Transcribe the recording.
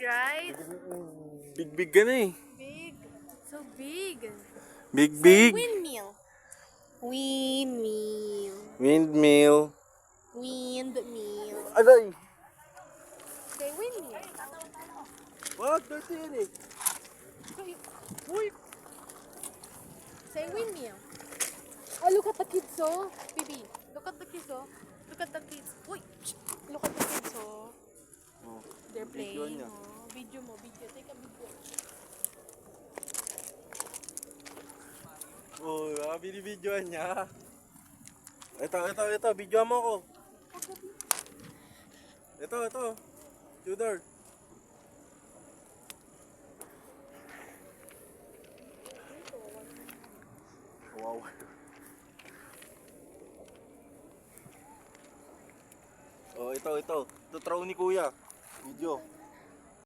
right? Big ka na eh. Big. So big. Big. Windmill. Windmill. Windmill. Windmill. Aray! Say windmill. Wag, dirty yan eh. Uy. Say windmill. Oh, look at the kids, oh. Baby, look at the kids, oh. Look at the kids. Uy. Look at the kids, oh. They're Video playing, niya. oh. Video mo, video. Take a video. Oh, binibidyoan niya. Ito. Videoan mo ko. Ito. Tudor. Wow. Oh, ito. Tutraw ni Kuya. Video.